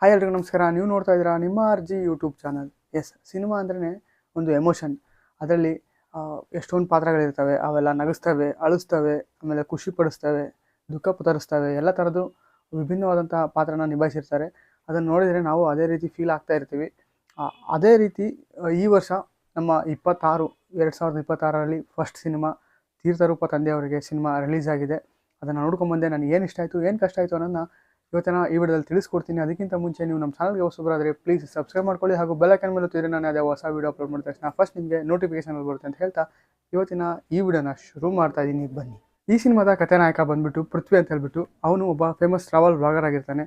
Hi ಎಲ್ರಿಗೂ ನಮಸ್ಕಾರ. ನೀವು ನೋಡ್ತಾ ಇದ್ದೀರಾ ನಿಮ್ಮ RG YouTube channel. Yes, cinema ಅಂದ್ರೆ ಒಂದು ಎಮೋಷನ್. ಅದರಲ್ಲಿ ಎಷ್ಟೊಂದು ಪಾತ್ರಗಳಿರ್ತವೆ. ಅವೆಲ್ಲ ನಗಿಸ್ತವೆ, ಅಳಿಸ್ತವೆ, ಆಮೇಲೆ ಖುಷಿ ಪಡಿಸ್ತವೆ, ದುಃಖ ತರಿಸ್ತವೆ. ಎಲ್ಲ ಥರದ್ದು ವಿಭಿನ್ನವಾದಂಥ ಪಾತ್ರನ ನಿಭಾಯಿಸಿರ್ತಾರೆ. ಅದನ್ನು ನೋಡಿದರೆ ನಾವು ಅದೇ ರೀತಿ ಫೀಲ್ ಆಗ್ತಾ ಇರ್ತೀವಿ. ಅದೇ ರೀತಿ ಈ ವರ್ಷ ನಮ್ಮ 2026ರಲ್ಲಿ ಫಸ್ಟ್ ಸಿನಿಮಾ ತೀರ್ಥರೂಪ ತಂದೆಯವರಿಗೆ ಸಿನಿಮಾ ರಿಲೀಸ್ ಆಗಿದೆ. ಅದನ್ನು ನೋಡ್ಕೊಂಬಂದೆ. ನನಗೆ ಏನು ಇಷ್ಟ ಆಯಿತು, ಏನು ಕಷ್ಟ ಆಯಿತು ಅನ್ನೋದನ್ನ ಇವತ್ತಿನ ಈ ವಿಡಿಯೋದಲ್ಲಿ ತಿಳಿಸ್ಕೊಡ್ತೀನಿ. ಅದಕ್ಕಿಂತ ಮುಂಚೆ ನೀವು ನಮ್ಮ ಚಾನಲ್ಗೆ ಹೊಸಬರಾದರೆ ಪ್ಲೀಸ್ ಸಬ್ಸ್ಕ್ರೈಬ್ ಮಾಡ್ಕೊಳ್ಳಿ, ಹಾಗೂ ಬೆಲ್ ಐಕಾನ್ ಮೇಲೆ ಒತ್ತಿದ್ರೆ ನಾನು ಅದೇ ಹೊಸ ವೀಡಿಯೋ ಅಪ್ಲೋಡ್ ಮಾಡಿದ ತಕ್ಷಣ ಫಸ್ಟ್ ನಿಮಗೆ ನೋಟಿಫಿಕೇಶನ್ ಬರುತ್ತೆ ಅಂತ ಹೇಳ್ತಾ ಇವತ್ತಿನ ಈ ವಿಡಿಯೋನ ಶುರು ಮಾಡ್ತಾ ಇದ್ದೀನಿ. ಬನ್ನಿ. ಈ ಸಿನಿಮಾದ ಕಥೆ ನಾಯಕ ಬಂದ್ಬಿಟ್ಟು ಪೃಥ್ವಿ ಅಂತ ಹೇಳ್ಬಿಟ್ಟು, ಅವನು ಒಬ್ಬ ಫೇಮಸ್ ಟ್ರಾವೆಲ್ ಬ್ಲಾಗರ್ ಆಗಿರ್ತಾನೆ.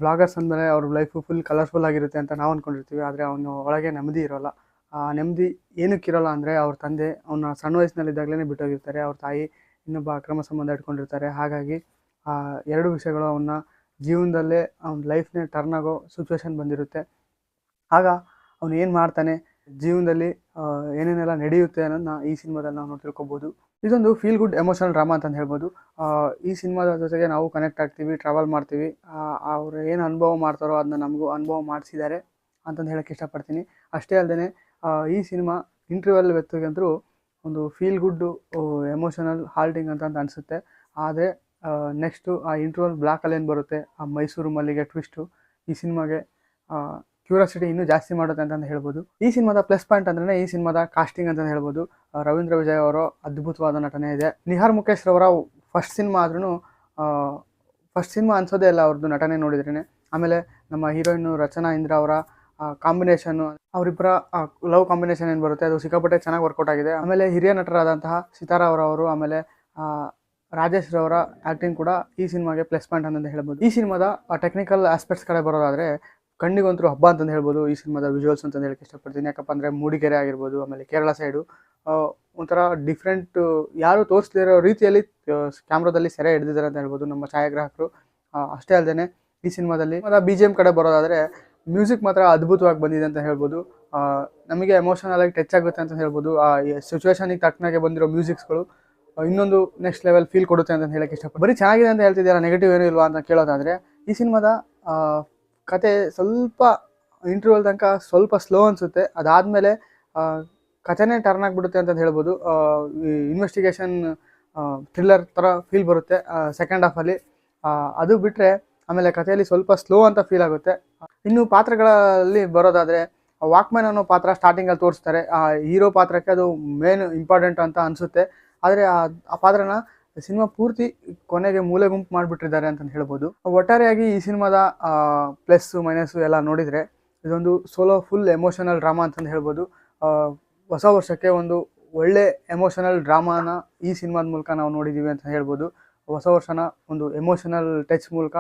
ಬ್ಲಾಗರ್ಸ್ ಅಂದಮೇಲೆ ಅವ್ರ ಲೈಫು ಫುಲ್ ಕಲರ್ಫುಲ್ ಆಗಿರುತ್ತೆ ಅಂತ ನಾವು ಅಂದ್ಕೊಂಡಿರ್ತೀವಿ. ಆದರೆ ಅವನು ಒಳಗೆ ನೆಮ್ಮದಿ ಇರೋಲ್ಲ. ಆ ನೆಮ್ಮದಿ ಏನಕ್ಕಿರೋಲ್ಲ ಅಂದರೆ, ಅವ್ರ ತಂದೆ ಅವನ್ನ ಸಣ್ಣ ವಯಸ್ಸಿನಲ್ಲಿದ್ದಾಗಲೇ ಬಿಟ್ಟೋಗಿರ್ತಾರೆ. ಅವ್ರ ತಾಯಿ ಇನ್ನೊಬ್ಬ ಅಕ್ರಮ ಸಂಬಂಧ ಇಟ್ಕೊಂಡಿರ್ತಾರೆ. ಹಾಗಾಗಿ ಎರಡು ವಿಷಯಗಳು ಅವನ್ನ ಜೀವನದಲ್ಲೇ ಅವ್ನ ಲೈಫ್ನೇ ಟರ್ನ್ ಆಗೋ ಸಿಚುವೇಶನ್ ಬಂದಿರುತ್ತೆ. ಆಗ ಅವನು ಏನು ಮಾಡ್ತಾನೆ, ಜೀವನದಲ್ಲಿ ಏನೇನೆಲ್ಲ ನಡೆಯುತ್ತೆ ಅನ್ನೋದನ್ನ ಈ ಸಿನಿಮಾದಲ್ಲಿ ನಾವು ತಿಳ್ಕೊಬೋದು. ಇದೊಂದು ಫೀಲ್ ಗುಡ್ ಎಮೋಷನಲ್ ಡ್ರಾಮಾ ಅಂತ ಹೇಳ್ಬೋದು. ಈ ಸಿನಿಮಾದ ಜೊತೆಗೆ ನಾವು ಕನೆಕ್ಟ್ ಆಗ್ತೀವಿ, ಟ್ರಾವೆಲ್ ಮಾಡ್ತೀವಿ. ಅವ್ರು ಏನು ಅನುಭವ ಮಾಡ್ತಾರೋ ಅದನ್ನ ನಮಗೂ ಅನುಭವ ಮಾಡಿಸಿದ್ದಾರೆ ಅಂತಂದು ಹೇಳೋಕ್ಕೆ ಇಷ್ಟಪಡ್ತೀನಿ. ಅಷ್ಟೇ ಅಲ್ಲದೆ ಈ ಸಿನಿಮಾ ಇಂಟರ್ವ್ಯೂವಲ್ ವ್ಯಕ್ತಿಗಂತೂ ಒಂದು ಫೀಲ್ ಗುಡ್ ಎಮೋಷನಲ್ ಹಾಲ್ಟಿಂಗ್ ಅಂತ ಅನಿಸುತ್ತೆ. ಆದರೆ ನೆಕ್ಸ್ಟು ಆ ಇಂಟರ್ವಲ್ ಬ್ಲಾಕಲ್ಲಿ ಏನು ಬರುತ್ತೆ, ಆ ಮೈಸೂರು ಮಲ್ಲಿಗೆ ಟ್ವಿಸ್ಟು ಈ ಸಿನಿಮಾಗೆ ಕ್ಯೂರಿಯಾಸಿಟಿ ಇನ್ನೂ ಜಾಸ್ತಿ ಮಾಡುತ್ತೆ ಅಂತಂದು ಹೇಳ್ಬೋದು. ಈ ಸಿನಿಮಾದ ಪ್ಲಸ್ ಪಾಯಿಂಟ್ ಅಂದ್ರೆ ಈ ಸಿನಿಮಾದ ಕಾಸ್ಟಿಂಗ್ ಅಂತ ಹೇಳ್ಬೋದು. ರವೀಂದ್ರ ವಿಜಯ್ ಅವರು ಅದ್ಭುತವಾದ ನಟನೆ ಇದೆ. ನಿಹಾರ್ ಮುಖೇಶ್ ರವರ ಫಸ್ಟ್ ಸಿನಿಮಾ ಆದ್ರೂ ಫಸ್ಟ್ ಸಿನಿಮಾ ಅನ್ಸೋದೇ ಇಲ್ಲ ಅವ್ರದ್ದು ನಟನೆ ನೋಡಿದ್ರೇ. ಆಮೇಲೆ ನಮ್ಮ ಹೀರೋಯಿನ್ ರಚನಾ ಇಂದ್ರ ಅವರ ಕಾಂಬಿನೇಷನ್ನು, ಅವರಿಬ್ಬರ ಲವ್ ಕಾಂಬಿನೇಷನ್ ಏನು ಬರುತ್ತೆ ಅದು ಸಿಕ್ಕಾಪಟ್ಟೆ ಚೆನ್ನಾಗಿ ವರ್ಕೌಟ್ ಆಗಿದೆ. ಆಮೇಲೆ ಹಿರಿಯ ನಟರಾದಂತಹ ಸಿತಾರಾ ಅವರವರು, ಆಮೇಲೆ ರಾಜೇಶ್ ರವರ ಆ್ಯಕ್ಟಿಂಗ್ ಕೂಡ ಈ ಸಿನಿಮಾಗೆ ಪ್ಲಸ್ ಪಾಯಿಂಟ್ ಅಂತಂದು ಹೇಳ್ಬೋದು. ಈ ಸಿನಿಮಾದ ಟೆಕ್ನಿಕಲ್ ಆಸ್ಪೆಕ್ಟ್ಸ್ ಕಡೆ ಬರೋದಾದರೆ ಕಣ್ಣಿಗಂತೂ ಹಬ್ಬ ಅಂತಂದು ಹೇಳ್ಬೋದು ಈ ಸಿನಿಮಾದ ವಿಜುವಲ್ಸ್ ಅಂತಂದು ಹೇಳಕ್ಕೆ ಇಷ್ಟಪಡ್ತೀನಿ. ಯಾಕಪ್ಪ ಅಂದರೆ ಮೂಡಿಗೆರೆ ಆಗಿರ್ಬೋದು, ಆಮೇಲೆ ಕೇರಳ ಸೈಡು ಒಂಥರ ಡಿಫ್ರೆಂಟ್, ಯಾರು ತೋರಿಸ್ತಿರೋ ರೀತಿಯಲ್ಲಿ ಕ್ಯಾಮ್ರಾದಲ್ಲಿ ಸೆರೆ ಹಿಡಿದಿದ್ದಾರೆ ಅಂತ ಹೇಳ್ಬೋದು ನಮ್ಮ ಛಾಯಾಗ್ರಾಹಕರು. ಅಷ್ಟೇ ಅಲ್ಲದೆ ಈ ಸಿನಿಮಾದಲ್ಲಿ BGM ಕಡೆ ಬರೋದಾದರೆ ಮ್ಯೂಸಿಕ್ ಮಾತ್ರ ಅದ್ಭುತವಾಗಿ ಬಂದಿದೆ ಅಂತ ಹೇಳ್ಬೋದು. ನಮಗೆ ಎಮೋಷನಲ್ ಆಗಿ ಟಚ್ ಆಗುತ್ತೆ ಅಂತ ಹೇಳ್ಬೋದು. ಆ ಸಿಚುವೇಶನಿಗೆ ತಕ್ಕನಾಗೆ ಬಂದಿರೋ ಮ್ಯೂಸಿಕ್ಸ್ಗಳು ಇನ್ನೊಂದು ನೆಕ್ಸ್ಟ್ ಲೆವೆಲ್ ಫೀಲ್ ಕೊಡುತ್ತೆ ಅಂತ ಹೇಳಕ್ಕೆ ಇಷ್ಟಪಡ್ತೀನಿ. ಬರೀ ಚೆನ್ನಾಗಿದೆ ಅಂತ ಹೇಳ್ತಿದ್ದೀರಾ, ನೆಗೆಟಿವ್ ಏನೂ ಇಲ್ವಾ ಅಂತ ಕೇಳೋದಾದರೆ, ಈ ಸಿನಿಮಾದ ಕತೆ ಸ್ವಲ್ಪ ಇಂಟರ್ವಲ್ ತನಕ ಸ್ವಲ್ಪ ಸ್ಲೋ ಅನಿಸುತ್ತೆ. ಅದಾದಮೇಲೆ ಕಥೆನೇ ಟರ್ನ್ ಆಗಿಬಿಡುತ್ತೆ ಅಂತ ಹೇಳ್ಬೋದು. ಇನ್ವೆಸ್ಟಿಗೇಷನ್ ಥ್ರಿಲ್ಲರ್ ಥರ ಫೀಲ್ ಬರುತ್ತೆ ಸೆಕೆಂಡ್ ಹಾಫಲ್ಲಿ. ಅದು ಬಿಟ್ಟರೆ ಆಮೇಲೆ ಕಥೆಯಲ್ಲಿ ಸ್ವಲ್ಪ ಸ್ಲೋ ಅಂತ ಫೀಲ್ ಆಗುತ್ತೆ. ಇನ್ನು ಪಾತ್ರಗಳಲ್ಲಿ ಬರೋದಾದರೆ, ವಾಕ್ಮ್ಯಾನ್ ಅನ್ನೋ ಪಾತ್ರ ಸ್ಟಾರ್ಟಿಂಗಲ್ಲಿ ತೋರಿಸ್ತಾರೆ. ಹೀರೋ ಪಾತ್ರಕ್ಕೆ ಅದು ಮೇನ್ ಇಂಪಾರ್ಟೆಂಟ್ ಅಂತ ಅನಿಸುತ್ತೆ. ಆದರೆ ಆ ಪಾತ್ರನ ಸಿನಿಮಾ ಪೂರ್ತಿ ಕೊನೆಗೆ ಮೂಲೆ ಗುಂಪು ಮಾಡಿಬಿಟ್ಟಿದ್ದಾರೆ ಅಂತ ಹೇಳ್ಬೋದು. ಒಟ್ಟಾರೆಯಾಗಿ ಈ ಸಿನಿಮಾದ ಪ್ಲಸ್ಸು ಮೈನಸ್ಸು ಎಲ್ಲ ನೋಡಿದರೆ ಇದೊಂದು ಸೋಲೋ ಫುಲ್ ಎಮೋಷನಲ್ ಡ್ರಾಮಾ ಅಂತಂದು ಹೇಳ್ಬೋದು. ಹೊಸ ವರ್ಷಕ್ಕೆ ಒಂದು ಒಳ್ಳೆ ಎಮೋಷನಲ್ ಡ್ರಾಮಾನ ಈ ಸಿನಿಮಾದ ಮೂಲಕ ನಾವು ನೋಡಿದ್ದೀವಿ ಅಂತ ಹೇಳ್ಬೋದು. ಹೊಸ ವರ್ಷನ ಒಂದು ಎಮೋಷನಲ್ ಟಚ್ ಮೂಲಕ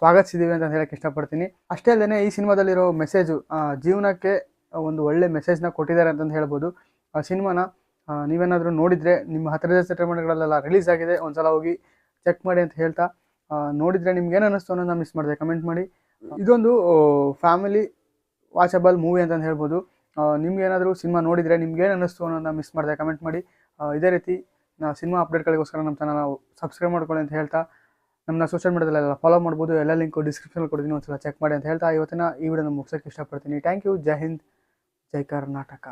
ಸ್ವಾಗತಿಸಿದ್ದೀವಿ ಅಂತ ಹೇಳಕ್ಕೆ ಇಷ್ಟಪಡ್ತೀನಿ. ಅಷ್ಟೇ ಅಲ್ಲದೆ ಈ ಸಿನಿಮಾದಲ್ಲಿರೋ ಮೆಸೇಜು ಜೀವನಕ್ಕೆ ಒಂದು ಒಳ್ಳೆ ಮೆಸೇಜ್ನ ಕೊಟ್ಟಿದ್ದಾರೆ ಅಂತಂದು ಹೇಳ್ಬೋದು. ಸಿನಿಮಾನ ನೀವೇನಾದರೂ ನೋಡಿದರೆ ನಿಮ್ಮ ಹತ್ತಿರದ ಚಿತ್ರಮಂದಿರಗಳಲ್ಲೆಲ್ಲ ರಿಲೀಸ್ ಆಗಿದೆ, ಒಂದ್ಸಲ ಹೋಗಿ ಚೆಕ್ ಮಾಡಿ ಅಂತ ಹೇಳ್ತಾ, ನೋಡಿದರೆ ನಿಮ್ಗೆ ಏನು ಅನ್ನಿಸ್ತು ಅನ್ನೋದನ್ನ ಮಿಸ್ ಮಾಡಿದೆ ಕಮೆಂಟ್ ಮಾಡಿ. ಇದೊಂದು ಫ್ಯಾಮಿಲಿ ವಾಚಬಲ್ ಮೂವಿ ಅಂತಂದು ಹೇಳ್ಬೋದು. ನಿಮ್ಗೇನಾದರೂ ಸಿನಿಮಾ ನೋಡಿದರೆ ನಿಮ್ಗೇನು ಅನ್ನಿಸ್ತು ಅನ್ನೋದನ್ನ ಮಿಸ್ ಮಾಡಿದೆ ಕಮೆಂಟ್ ಮಾಡಿ. ಇದೇ ರೀತಿ ಸಿನಿಮಾ ಅಪ್ಡೇಟ್ಗಳಿಗೋಸ್ಕರ ನಮ್ಮ ಚಾನಲ್ ಸಬ್ಸ್ಕ್ರೈಬ್ ಮಾಡ್ಕೊಳ್ಳಿ ಅಂತ ಹೇಳ್ತಾ, ನಮ್ಮನ್ನ ಸೋಷಿಯಲ್ ಮೀಡಿಯಾದಲ್ಲೆಲ್ಲ ಫಾಲೋ ಮಾಡ್ಬೋದು. ಎಲ್ಲ ಲಿಂಕು ಡಿಸ್ಕ್ರಿಪ್ಷನಲ್ಲಿ ಕೊಡ್ತೀನಿ, ಒಂದ್ಸಲ ಚೆಕ್ ಮಾಡಿ ಅಂತ ಹೇಳ್ತಾ ಇವತ್ತಿನ ಈ ವಿಡಿಯೋನ ಮುಗಿಸೋಕ್ಕೆ ಇಷ್ಟಪಡ್ತೀನಿ. Thank you. ಜೈ ಹಿಂದ್, ಜೈ ಕರ್ನಾಟಕ.